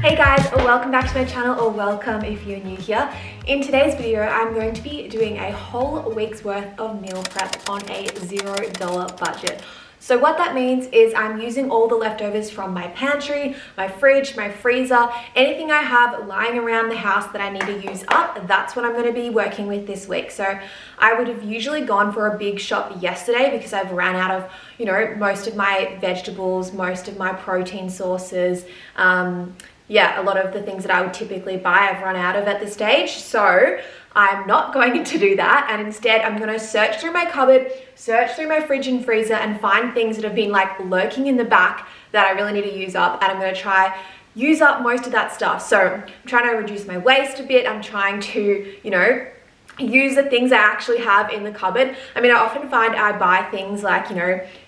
Hey guys, welcome back to my channel, or welcome if you're new here. In today's video, I'm going to be doing a whole week's worth of meal prep on a $0 budget. So what that means is I'm using all the leftovers from my pantry, my fridge, my freezer, anything I have lying around the house that I need to use up, that's what I'm going to be working with this week. So I would have usually gone for a big shop yesterday because I've ran out of, most of my vegetables, most of my protein sources, yeah, a lot of the things that I would typically buy I've run out of at this stage. So I'm not going to do that, and instead I'm going to search through my cupboard, search through my fridge and freezer, and find things that have been like lurking in the back that I really need to use up, and I'm going to try use up most of that stuff. So I'm trying to reduce my waste a bit. I'm trying to, use the things I actually have in the cupboard. I mean, I often find I buy things like,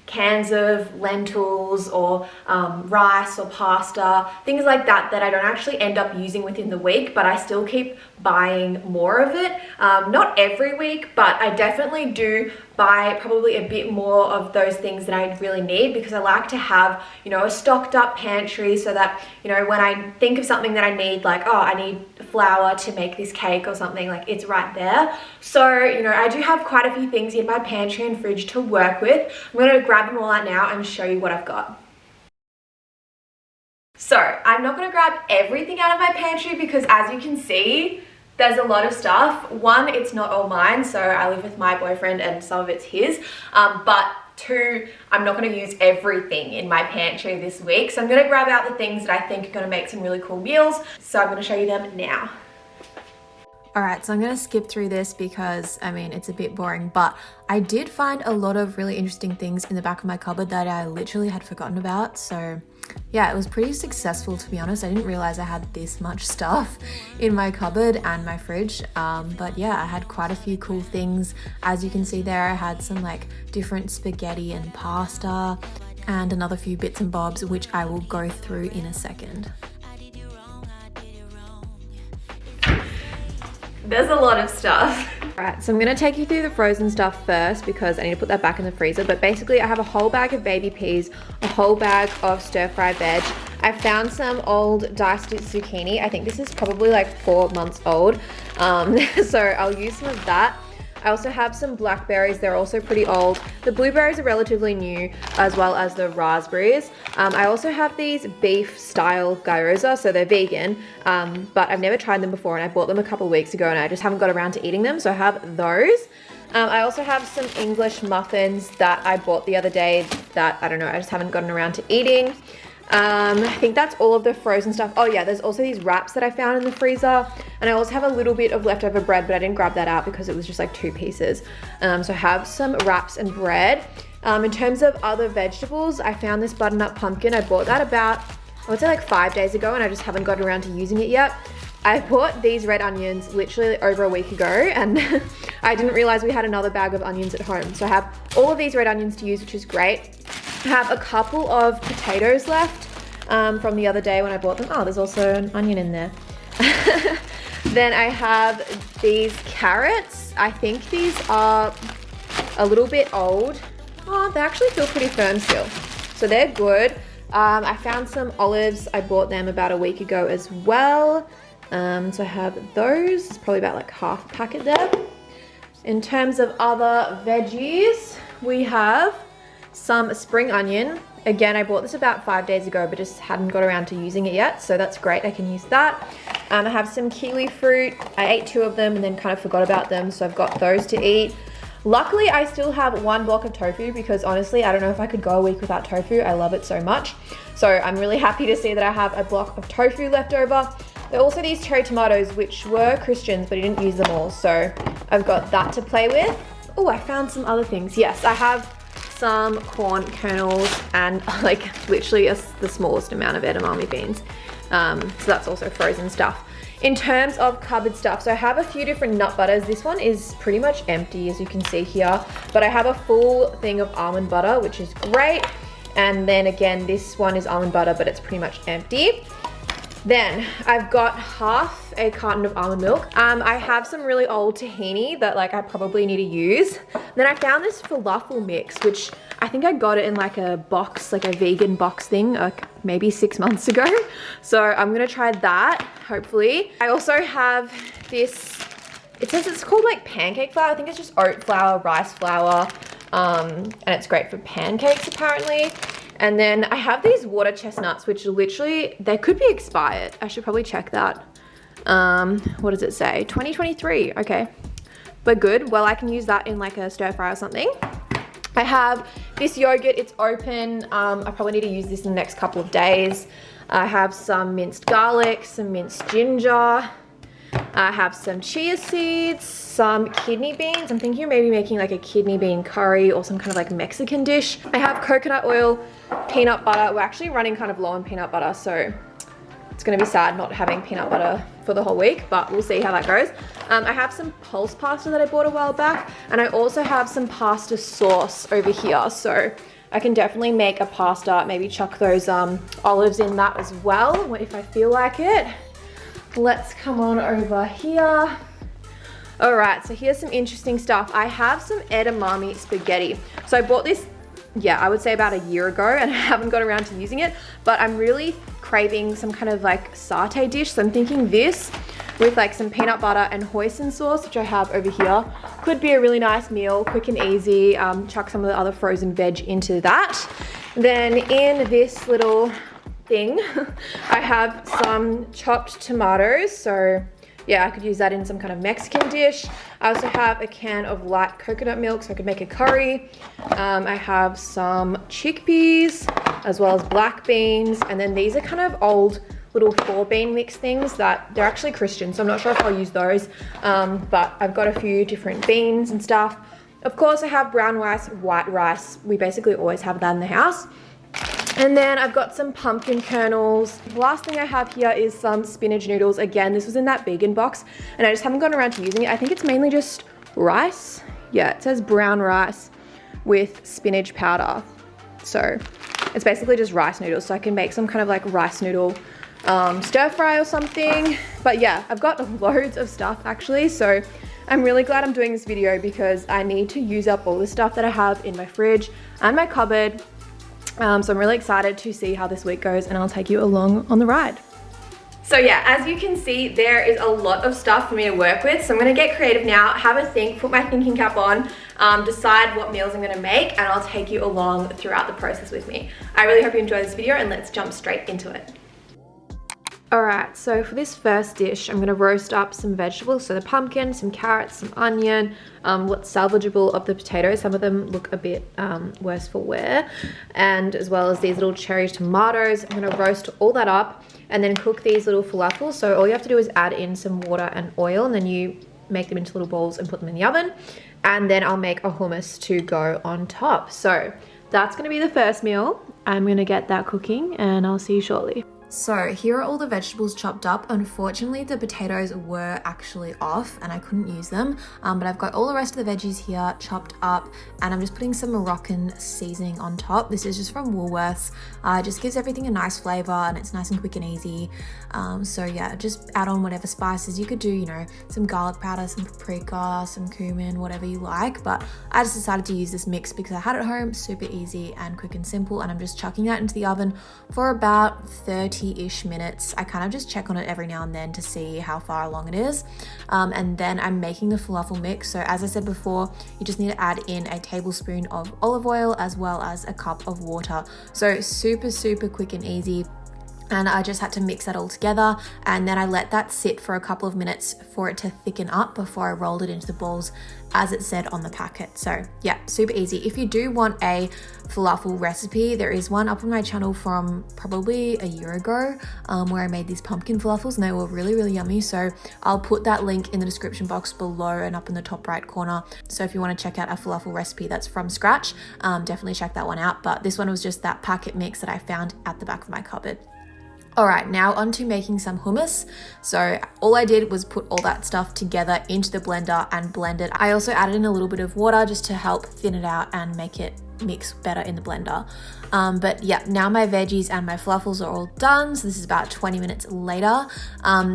cans of lentils or rice or pasta, things like that I don't actually end up using within the week, but I still keep buying more of it. Not every week, but I definitely do buy probably a bit more of those things that I really need, because I like to have, a stocked up pantry so that, when I think of something that I need, like, oh, I need flour to make this cake or something, like it's right there. So, I do have quite a few things in my pantry and fridge to work with. I'm going to grab them all out now and show you what I've got. So I'm not going to grab everything out of my pantry because, as you can see, there's a lot of stuff. One, it's not all mine, so I live with my boyfriend and some of it's his, but two, I'm not going to use everything in my pantry this week, so I'm going to grab out the things that I think are going to make some really cool meals. So I'm going to show you them now. Alright, so I'm going to skip through this because, I mean, it's a bit boring, but I did find a lot of really interesting things in the back of my cupboard that I literally had forgotten about. So yeah, it was pretty successful, to be honest. I didn't realize I had this much stuff in my cupboard and my fridge, but yeah, I had quite a few cool things. As you can see there, I had some like different spaghetti and pasta and another few bits and bobs, which I will go through in a second. There's a lot of stuff. Alright, so I'm going to take you through the frozen stuff first because I need to put that back in the freezer. But basically I have a whole bag of baby peas, a whole bag of stir-fry veg. I found some old diced zucchini. I think this is probably like 4 months old. So I'll use some of that. I also have some blackberries. They're also pretty old. The blueberries are relatively new, as well as the raspberries. I also have these beef style gyoza, so they're vegan, but I've never tried them before, and I bought them a couple of weeks ago and I just haven't got around to eating them, so I have those. I also have some English muffins that I bought the other day that, I don't know, I just haven't gotten around to eating. I think that's all of the frozen stuff. Oh yeah, there's also these wraps that I found in the freezer, and I also have a little bit of leftover bread, but I didn't grab that out because it was just like 2 pieces. So I have some wraps and bread. In terms of other vegetables, I found this butternut pumpkin. I bought that about, I would say like 5 days ago, and I just haven't gotten around to using it yet. I bought these red onions literally over a week ago, and I didn't realize we had another bag of onions at home. So I have all of these red onions to use, which is great. I have a couple of potatoes left from the other day when I bought them. Oh, there's also an onion in there. Then I have these carrots. I think these are a little bit old. Oh, they actually feel pretty firm still. So they're good. I found some olives. I bought them about a week ago as well. So I have those. It's probably about like half a packet there. In terms of other veggies, we have some spring onion. Again, I bought this about 5 days ago, but just hadn't got around to using it yet, so that's great, I can use that. I have some kiwi fruit. I ate 2 of them and then kind of forgot about them, so I've got those to eat. Luckily, I still have 1 block of tofu because honestly, I don't know if I could go a week without tofu. I love it so much. So I'm really happy to see that I have a block of tofu left over. There are also these cherry tomatoes, which were Christians, but I didn't use them all, so I've got that to play with. Oh, I found some other things. Yes, I have some corn kernels and like literally the smallest amount of edamame beans. So that's also frozen stuff. In terms of cupboard stuff, so I have a few different nut butters. This one is pretty much empty, as you can see here, but I have a full thing of almond butter, which is great. And then again, this one is almond butter, but it's pretty much empty. Then I've got half a carton of almond milk. I have some really old tahini that like I probably need to use. Then I found this falafel mix, which I think I got it in like a box, like a vegan box thing, like maybe 6 months ago. So I'm gonna try that, hopefully. I also have this, it says it's called like pancake flour. I think it's just oat flour, rice flour, and it's great for pancakes apparently. And then I have these water chestnuts, which literally, they could be expired. I should probably check that. What does it say? 2023, okay. But good, well, I can use that in like a stir fry or something. I have this yogurt, it's open. I probably need to use this in the next couple of days. I have some minced garlic, some minced ginger. I have some chia seeds, some kidney beans. I'm thinking of maybe making like a kidney bean curry or some kind of like Mexican dish. I have coconut oil, peanut butter. We're actually running kind of low on peanut butter, so it's gonna be sad not having peanut butter for the whole week, but we'll see how that goes. I have some pulse pasta that I bought a while back, and I also have some pasta sauce over here, so I can definitely make a pasta, maybe chuck those olives in that as well if I feel like it. Let's come on over here. All right, so here's some interesting stuff. I have some edamame spaghetti. So I bought this, yeah, I would say about a year ago, and I haven't got around to using it, but I'm really craving some kind of like satay dish. So I'm thinking this with like some peanut butter and hoisin sauce, which I have over here, could be a really nice meal, quick and easy. Chuck some of the other frozen veg into that. Then in this little thing, I have some chopped tomatoes. So yeah, I could use that in some kind of Mexican dish. I also have a can of light coconut milk, so I could make a curry. I have some chickpeas as well as black beans. And then these are kind of old little 4-bean mix things that they're actually Christian, so I'm not sure if I'll use those. But I've got a few different beans and stuff. Of course, I have brown rice, white rice. We basically always have that in the house. And then I've got some pumpkin kernels. The last thing I have here is some spinach noodles. Again, this was in that vegan box, and I just haven't gotten around to using it. I think it's mainly just rice. Yeah, it says brown rice with spinach powder. So it's basically just rice noodles. So I can make some kind of like rice noodle stir fry or something. But yeah, I've got loads of stuff actually. So I'm really glad I'm doing this video because I need to use up all the stuff that I have in my fridge and my cupboard. So I'm really excited to see how this week goes, and I'll take you along on the ride. So yeah, as you can see, there is a lot of stuff for me to work with. So I'm gonna get creative now, have a think, put my thinking cap on, decide what meals I'm gonna make, and I'll take you along throughout the process with me. I really hope you enjoy this video, and let's jump straight into it. All right, so for this first dish, I'm gonna roast up some vegetables. So the pumpkin, some carrots, some onion, what's salvageable of the potatoes. Some of them look a bit worse for wear. And as well as these little cherry tomatoes. I'm gonna roast all that up and then cook these little falafels. So all you have to do is add in some water and oil, and then you make them into little balls and put them in the oven. And then I'll make a hummus to go on top. So that's gonna be the first meal. I'm gonna get that cooking, and I'll see you shortly. So here are all the vegetables chopped up. Unfortunately, the potatoes were actually off and I couldn't use them, but I've got all the rest of the veggies here chopped up, and I'm just putting some Moroccan seasoning on top. This is just from Woolworths. It just gives everything a nice flavor, and it's nice and quick and easy. So yeah, just add on whatever spices you could do, you know, some garlic powder, some paprika, some cumin, whatever you like. But I just decided to use this mix because I had it at home, super easy and quick and simple. And I'm just chucking that into the oven for about 30-ish minutes. I kind of just check on it every now and then to see how far along it is. And then I'm making the falafel mix. So as I said before, you just need to add in a tablespoon of olive oil as well as a cup of water. So super quick and easy. And I just had to mix that all together, and then I let that sit for a couple of minutes for it to thicken up before I rolled it into the balls as it said on the packet. So yeah, super easy. If you do want a falafel recipe, there is one up on my channel from probably a year ago where I made these pumpkin falafels, and they were really yummy. So I'll put that link in the description box below and up in the top right corner. So if you want to check out a falafel recipe that's from scratch, definitely check that one out. But this one was just that packet mix that I found at the back of my cupboard. All right, now on to making some hummus. So all I did was put all that stuff together into the blender and blend it. I also added in a little bit of water just to help thin it out and make it mix better in the blender. But yeah, now my veggies and my falafels are all done. So this is about 20 minutes later.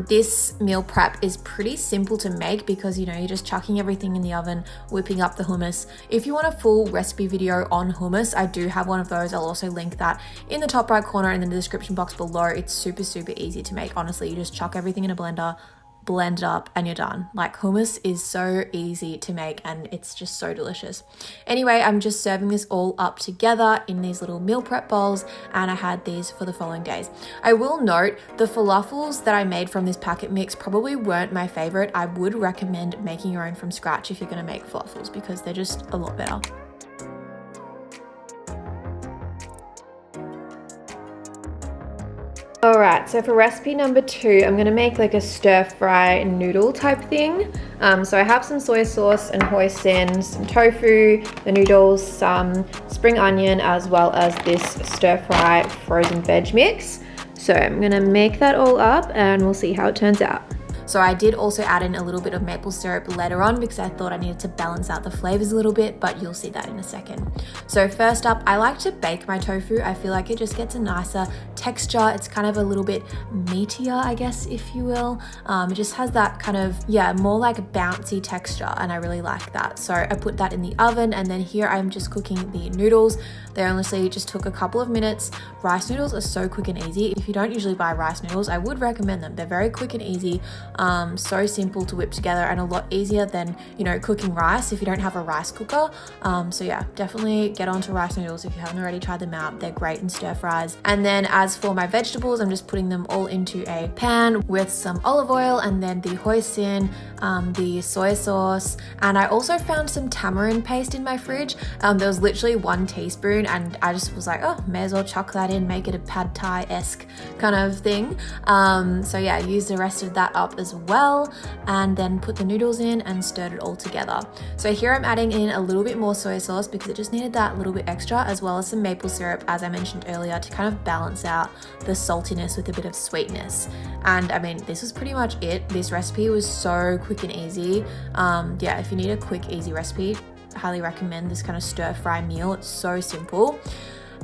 This meal prep is pretty simple to make because, you know, you're just chucking everything in the oven, whipping up the hummus. If you want a full recipe video on hummus, I do have one of those. I'll also link that in the top right corner and in the description box below. It's super, super easy to make. Honestly, you just chuck everything in a blender, blend it up, and you're done. Like, hummus is so easy to make and it's just so delicious. Anyway, I'm just serving this all up together in these little meal prep bowls, and I had these for the following days. I will note the falafels that I made from this packet mix probably weren't my favorite. I would recommend making your own from scratch if you're going to make falafels because they're just a lot better. Alright, so for recipe number 2, I'm going to make like a stir-fry noodle type thing. So I have some soy sauce and hoisin, some tofu, the noodles, some spring onion, as well as this stir-fry frozen veg mix. So I'm going to make that all up and we'll see how it turns out. So I did also add in a little bit of maple syrup later on because I thought I needed to balance out the flavors a little bit, but you'll see that in a second. So first up, I like to bake my tofu. I feel like it just gets a nicer texture. It's kind of a little bit meatier, I guess, if you will. It just has that kind of, yeah, more like a bouncy texture, and I really like that. So I put that in the oven, and then here I'm just cooking the noodles. They honestly just took a couple of minutes. Rice noodles are so quick and easy. If you don't usually buy rice noodles, I would recommend them. They're very quick and easy. So simple to whip together and a lot easier than, you know, cooking rice if you don't have a rice cooker. So yeah, definitely get onto rice noodles if you haven't already tried them out. They're great in stir fries. And then as for my vegetables, I'm just putting them all into a pan with some olive oil and then the hoisin, the soy sauce, and I also found some tamarind paste in my fridge. There was literally 1 teaspoon and I just was like, oh, may as well chuck that in, make it a pad thai-esque kind of thing. So yeah, I used the rest of that up as well, and then put the noodles in and stirred it all together. So here I'm adding in a little bit more soy sauce because it just needed that little bit extra, as well as some maple syrup, as I mentioned earlier, to kind of balance out the saltiness with a bit of sweetness. And I mean, this was pretty much it. This recipe was so quick and easy. Yeah, if you need a quick, easy recipe, highly recommend this kind of stir fry meal. It's so simple.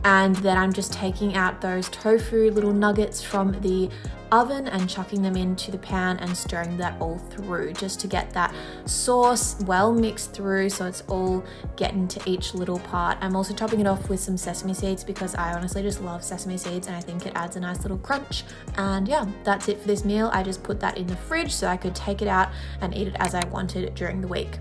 And then I'm just taking out those tofu little nuggets from the oven and chucking them into the pan and stirring that all through just to get that sauce well mixed through so it's all getting to each little part. I'm also topping it off with some sesame seeds because I honestly just love sesame seeds and I think it adds a nice little crunch. And yeah, that's it for this meal. I just put that in the fridge so I could take it out and eat it as I wanted during the week.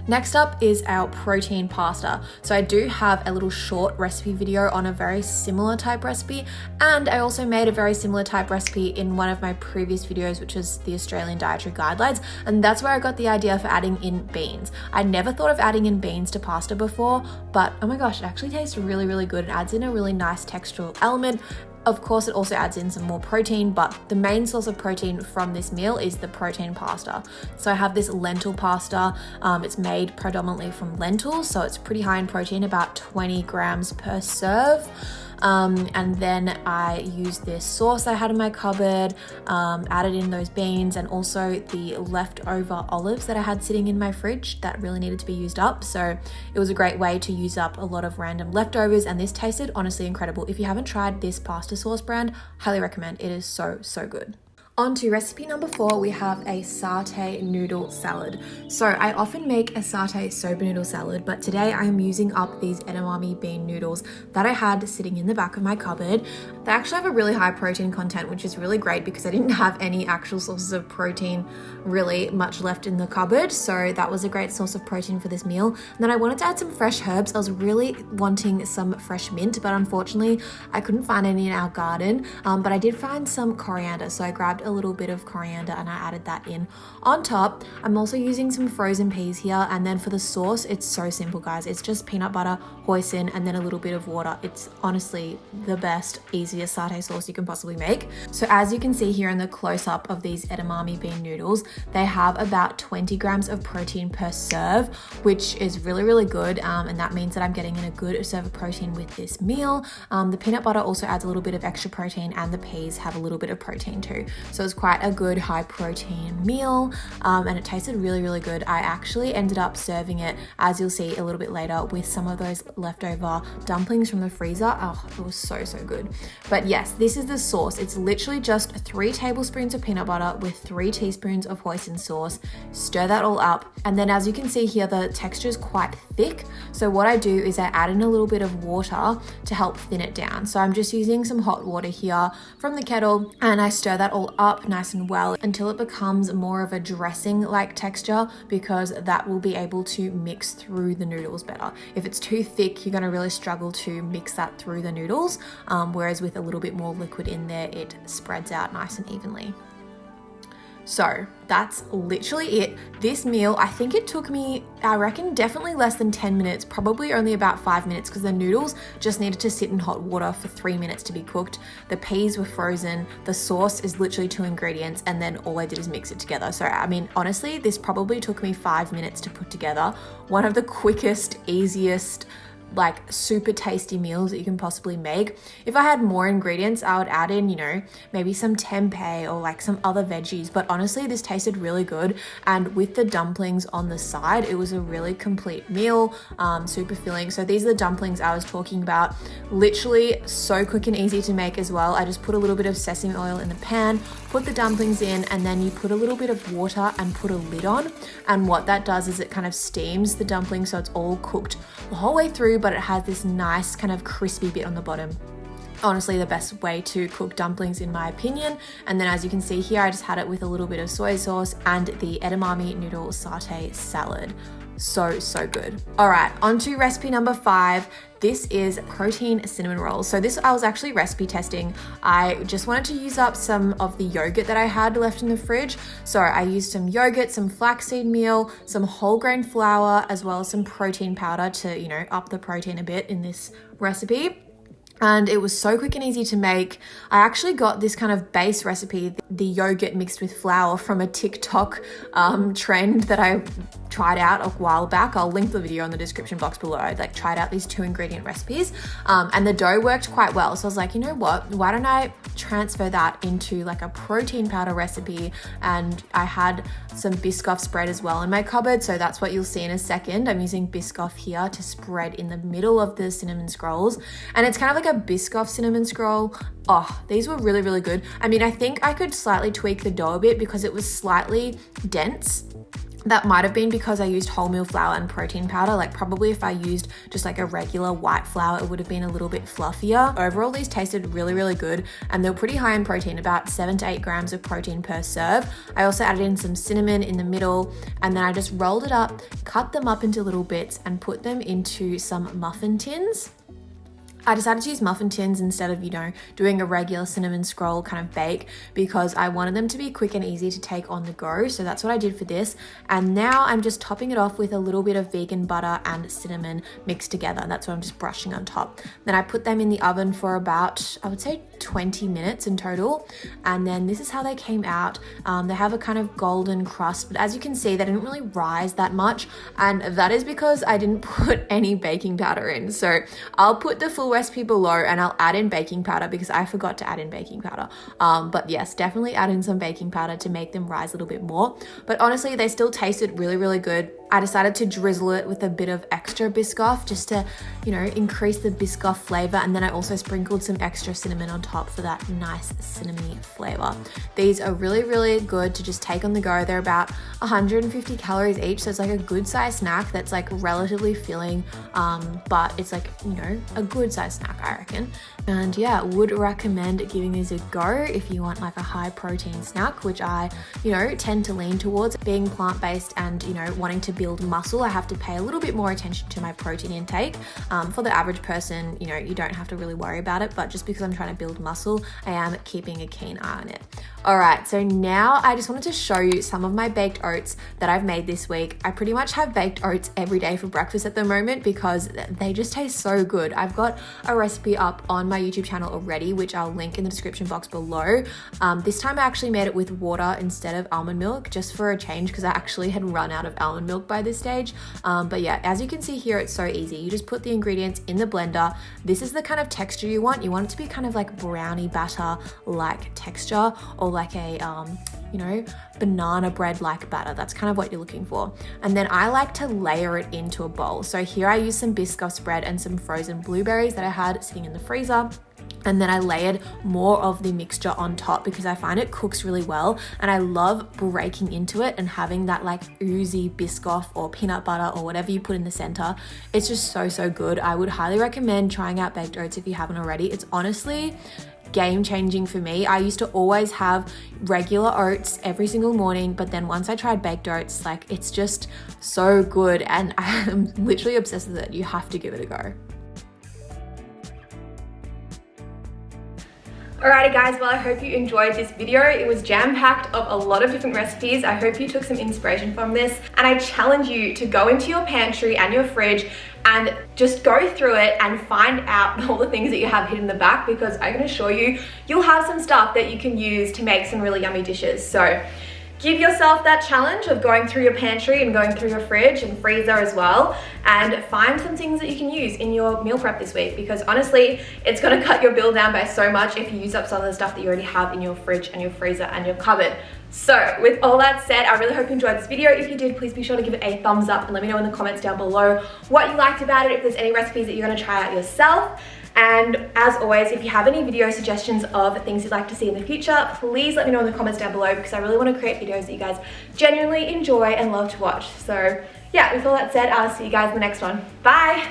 Next up is our protein pasta. So I do have a little short recipe video on a very similar type recipe, and I also made a very similar type recipe in one of my previous videos, which is the Australian Dietary Guidelines, and that's where I got the idea for adding in beans. I never thought of adding in beans to pasta before, but oh my gosh, it actually tastes really, really good. It adds in a really nice textural element. Of course, it also adds in some more protein, but the main source of protein from this meal is the protein pasta. So I have this lentil pasta. It's made predominantly from lentils, so it's pretty high in protein, about 20 grams per serve. And then I used this sauce I had in my cupboard, added in those beans and also the leftover olives that I had sitting in my fridge that really needed to be used up. So it was a great way to use up a lot of random leftovers, and this tasted honestly incredible. If you haven't tried this pasta sauce brand, highly recommend. It is so, so good. On to recipe number 4, we have a satay noodle salad. So I often make a satay soba noodle salad, but today I am using up these edamame bean noodles that I had sitting in the back of my cupboard. They actually have a really high protein content, which is really great because I didn't have any actual sources of protein really much left in the cupboard. So that was a great source of protein for this meal. And then I wanted to add some fresh herbs. I was really wanting some fresh mint, but unfortunately I couldn't find any in our garden. But I did find some coriander. So I grabbed a little bit of coriander and I added that in on top. I'm also using some frozen peas here, and then for the sauce, it's so simple, guys. It's just peanut butter, hoisin, and then a little bit of water. It's honestly the best, easiest satay sauce you can possibly make. So as you can see here in the close-up of these edamame bean noodles, they have about 20 grams of protein per serve, which is really, really good, and that means that I'm getting in a good serve of protein with this meal. The peanut butter also adds a little bit of extra protein, and the peas have a little bit of protein too. So it was quite a good high protein meal, and it tasted really, really good. I actually ended up serving it, as you'll see a little bit later, with some of those leftover dumplings from the freezer. Oh, it was so, so good. But yes, this is the sauce. It's literally just 3 tablespoons of peanut butter with 3 teaspoons of hoisin sauce. Stir that all up. And then as you can see here, the texture is quite thick. So what I do is I add in a little bit of water to help thin it down. So I'm just using some hot water here from the kettle, and I stir that all up nice and well until it becomes more of a dressing like texture, because that will be able to mix through the noodles better. If it's too thick, you're going to really struggle to mix that through the noodles, whereas with a little bit more liquid in there, it spreads out nice and evenly. So that's literally it. This meal, I think it took me, I reckon, definitely less than 10 minutes, probably only about 5 minutes, because the noodles just needed to sit in hot water for 3 minutes to be cooked. The peas were frozen. The sauce is literally 2 ingredients, and then all I did is mix it together. So, I mean, honestly, this probably took me 5 minutes to put together. One of the quickest, easiest, like super tasty meals that you can possibly make. If I had more ingredients, I would add in, you know, maybe some tempeh or like some other veggies, but honestly this tasted really good. And with the dumplings on the side, it was a really complete meal, super filling. So these are the dumplings I was talking about. Literally so quick and easy to make as well. I just put a little bit of sesame oil in the pan, put the dumplings in, and then you put a little bit of water and put a lid on. And what that does is it kind of steams the dumplings so it's all cooked the whole way through, but it has this nice kind of crispy bit on the bottom. Honestly, the best way to cook dumplings in my opinion. And then as you can see here, I just had it with a little bit of soy sauce and the edamame noodle satay salad. So, so good. All right, on to recipe number 5. This is protein cinnamon rolls. So this I was actually recipe testing. I just wanted to use up some of the yogurt that I had left in the fridge. So I used some yogurt, some flaxseed meal, some whole grain flour, as well as some protein powder to, you know, up the protein a bit in this recipe. And it was so quick and easy to make. I actually got this kind of base recipe, the yogurt mixed with flour, from a TikTok trend that I tried out a while back. I'll link the video in the description box below. I like tried out these 2 ingredient recipes, and the dough worked quite well. So I was like, you know what, why don't I transfer that into like a protein powder recipe? And I had some Biscoff spread as well in my cupboard. So that's what you'll see in a second. I'm using Biscoff here to spread in the middle of the cinnamon scrolls. And it's kind of like a Biscoff cinnamon scroll. Oh, these were really, really good. I mean, I think I could slightly tweak the dough a bit because it was slightly dense. That might have been because I used wholemeal flour and protein powder. Like probably if I used just like a regular white flour, it would have been a little bit fluffier. Overall, these tasted really, really good, and they're pretty high in protein, about 7 to 8 grams of protein per serve. I also added in some cinnamon in the middle, and then I just rolled it up, cut them up into little bits, and put them into some muffin tins. I decided to use muffin tins instead of, you know, doing a regular cinnamon scroll kind of bake, because I wanted them to be quick and easy to take on the go. So that's what I did for this. And now I'm just topping it off with a little bit of vegan butter and cinnamon mixed together. And that's what I'm just brushing on top. Then I put them in the oven for about, I would say 20 minutes in total. And then this is how they came out. They have a kind of golden crust, but as you can see, they didn't really rise that much. And that is because I didn't put any baking powder in. So I'll put the full recipe below and I'll add in baking powder because I forgot to add in baking powder. But yes, definitely add in some baking powder to make them rise a little bit more. But honestly, they still tasted really, really good. I decided to drizzle it with a bit of extra Biscoff just to, you know, increase the Biscoff flavor. And then I also sprinkled some extra cinnamon on top for that nice cinnamony flavor. These are really, really good to just take on the go. They're about 150 calories each. So it's like a good size snack that's like relatively filling, but it's like, you know, a good size snack, I reckon. And yeah, would recommend giving these a go if you want like a high protein snack, which I, you know, tend to lean towards. Being plant-based and, you know, wanting to build muscle, I have to pay a little bit more attention to my protein intake. For the average person, you know, you don't have to really worry about it, but just because I'm trying to build muscle, I am keeping a keen eye on it. All right, so now I just wanted to show you some of my baked oats that I've made this week. I pretty much have baked oats every day for breakfast at the moment because they just taste so good. I've got a recipe up on my YouTube channel already, which I'll link in the description box below. This time I actually made it with water instead of almond milk, just for a change, because I actually had run out of almond milk by this stage. But yeah, as you can see here, it's so easy. You just put the ingredients in the blender. This is the kind of texture you want. You want it to be kind of like brownie batter like texture, or like a, you know, banana bread like batter. That's kind of what you're looking for. And then I like to layer it into a bowl. So here I use some Biscoff spread and some frozen blueberries that I had sitting in the freezer. And then I layered more of the mixture on top because I find it cooks really well, and I love breaking into it and having that like oozy Biscoff or peanut butter or whatever you put in the center. It's just so good. I would highly recommend trying out baked oats if you haven't already. It's honestly game changing for me. I used to always have regular oats every single morning, but then once I tried baked oats, like it's just so good, and I'm literally obsessed with it. You have to give it a go. Alrighty guys, well I hope you enjoyed this video. It was jam-packed of a lot of different recipes. I hope you took some inspiration from this, and I challenge you to go into your pantry and your fridge and just go through it and find out all the things that you have hidden in the back, because I can assure you, you'll have some stuff that you can use to make some really yummy dishes. So give yourself that challenge of going through your pantry and going through your fridge and freezer as well, and find some things that you can use in your meal prep this week, because honestly, it's gonna cut your bill down by so much if you use up some of the stuff that you already have in your fridge and your freezer and your cupboard. So with all that said, I really hope you enjoyed this video. If you did, please be sure to give it a thumbs up and let me know in the comments down below what you liked about it, if there's any recipes that you're gonna try out yourself. And as always, if you have any video suggestions of things you'd like to see in the future, please let me know in the comments down below, because I really want to create videos that you guys genuinely enjoy and love to watch. So yeah, with all that said, I'll see you guys in the next one. Bye!